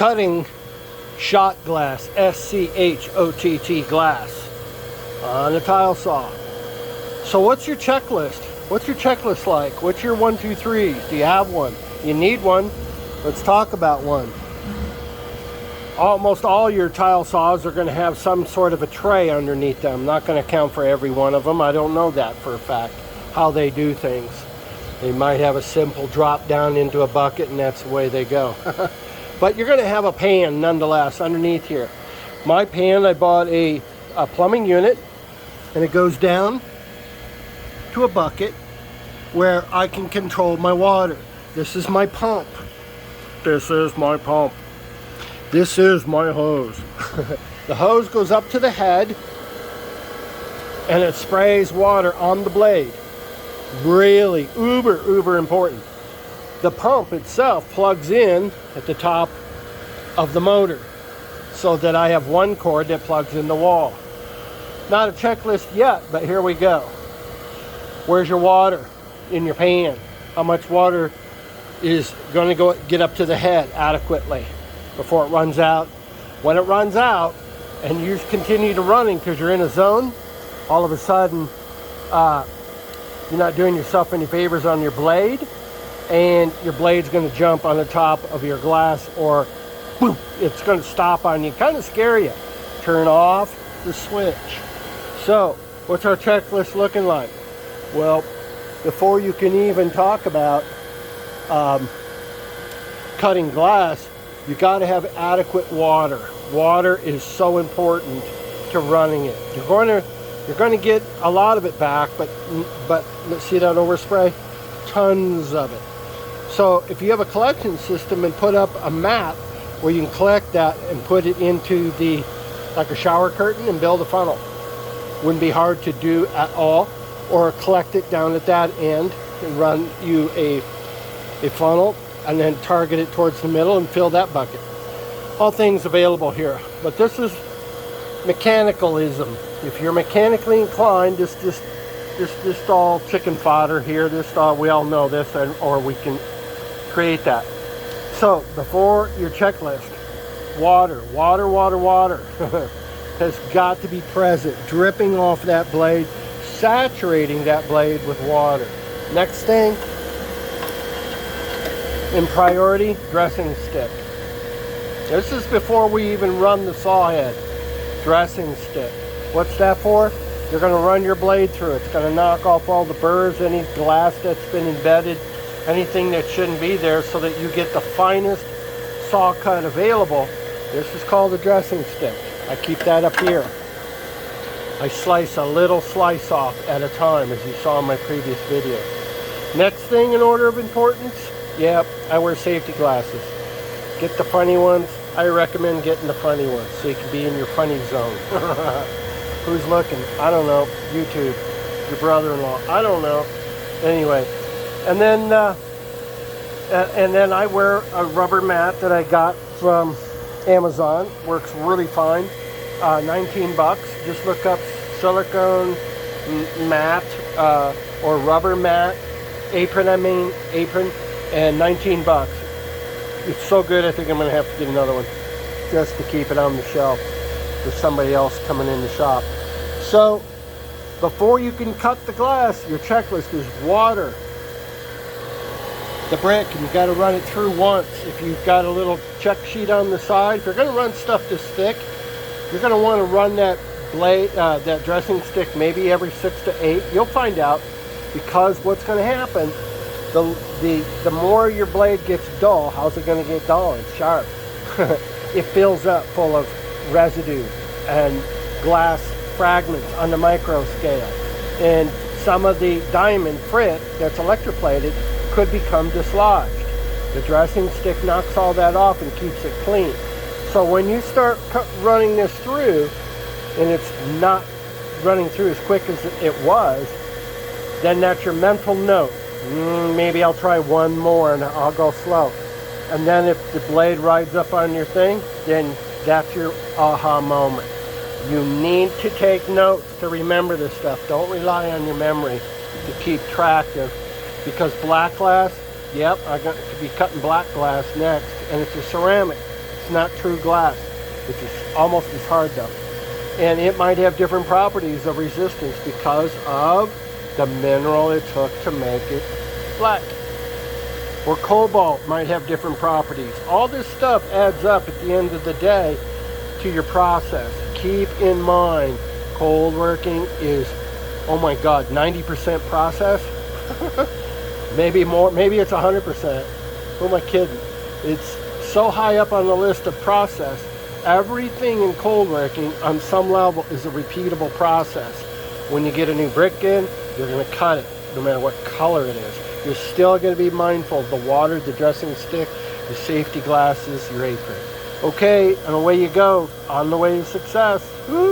cutting shot glass, SCHOTT glass, on a tile saw. So what's your checklist? What's your checklist like? What's your 1, 2, 3s? Do you have one? You need one? Let's talk about one. Almost all your tile saws are going to have some sort of a tray underneath them. I'm not going to count for every one of them. I don't know that for a fact, how they do things. They might have a simple drop down into a bucket and that's the way they go. But you're going to have a pan nonetheless underneath here. My pan, I bought a plumbing unit, and it goes down to a bucket where I can control my water. This is my pump. This is my pump. This is my hose. The hose goes up to the head and it sprays water on the blade. Really uber important. The pump itself plugs in at the top of the motor so that I have one cord that plugs in the wall. Not a checklist yet, but here we go. Where's your water in your pan? How much water is going to get up to the head adequately before it runs out? When it runs out and you continue to running because you're in a zone, all of a sudden you're not doing yourself any favors on your blade, and your blade's going to jump on the top of your glass, or boom, it's going to stop on you, kind of scare you. Turn off the switch. So what's our checklist looking like? Well, before you can even talk about cutting glass, you got to have adequate water. Water is so important to running it. You're going to get a lot of it back, but let's see that overspray, tons of it. So if you have a collection system and put up a mat where you can collect that and put it into like a shower curtain and build a funnel, wouldn't be hard to do at all. Or collect it down at that end and run you a funnel and then target it towards the middle and fill that bucket. All things available here. But this is mechanicalism. If you're mechanically inclined, this all chicken fodder here. We all know this, or we can create that. So before your checklist, water has got to be present, dripping off that blade, saturating that blade with water. Next thing in priority, dressing stick. This is before we even run the saw head. Dressing stick. What's that for? You're going to run your blade through. It's going to knock off all the burrs, any glass that's been embedded, anything that shouldn't be there, so that you get the finest saw cut available. This is called a dressing stick. I keep that up here. I slice a little slice off at a time, as you saw in my previous video. Next thing in order of importance, yep, I wear safety glasses. Get the funny ones. I recommend getting the funny ones so you can be in your funny zone. Who's looking? I don't know. YouTube. Your brother-in-law. I don't know. Anyway, and then I wear a rubber mat that I got from Amazon. Works really fine. 19 bucks. Just look up silicone mat or rubber mat apron, and 19 bucks. It's so good, I think I'm going to have to get another one just to keep it on the shelf for somebody else coming in the shop. So before you can cut the glass, your checklist is water, the brick, and you got to run it through once. If you've got a little check sheet on the side, if you're going to run stuff this thick, you're going to want to run that blade, that dressing stick, maybe every 6 to 8. You'll find out, because what's going to happen, the more your blade gets dull, how's it going to get dull and sharp? It fills up full of residue and glass fragments on the micro scale, and some of the diamond frit that's electroplated could become dislodged. The dressing stick knocks all that off and keeps it clean. So when you start running this through and it's not running through as quick as it was, then that's your mental note. Maybe I'll try one more and I'll go slow. And then if the blade rides up on your thing, then that's your aha moment. You need to take notes to remember this stuff. Don't rely on your memory to keep track of, because black glass, yep, I'm going to be cutting black glass next, and it's a ceramic. It's not true glass. It's almost as hard though. And it might have different properties of resistance because of the mineral it took to make it black. Or cobalt might have different properties. All this stuff adds up at the end of the day to your process. Keep in mind, cold working is, oh my God, 90% process? Maybe more, maybe it's 100%. Who am I kidding? It's so high up on the list of process. Everything in cold working on some level is a repeatable process. When you get a new brick in, you're going to cut it, no matter what color it is. You're still going to be mindful of the water, the dressing stick, your safety glasses, your apron. Okay, and away you go, on the way to success. Woo!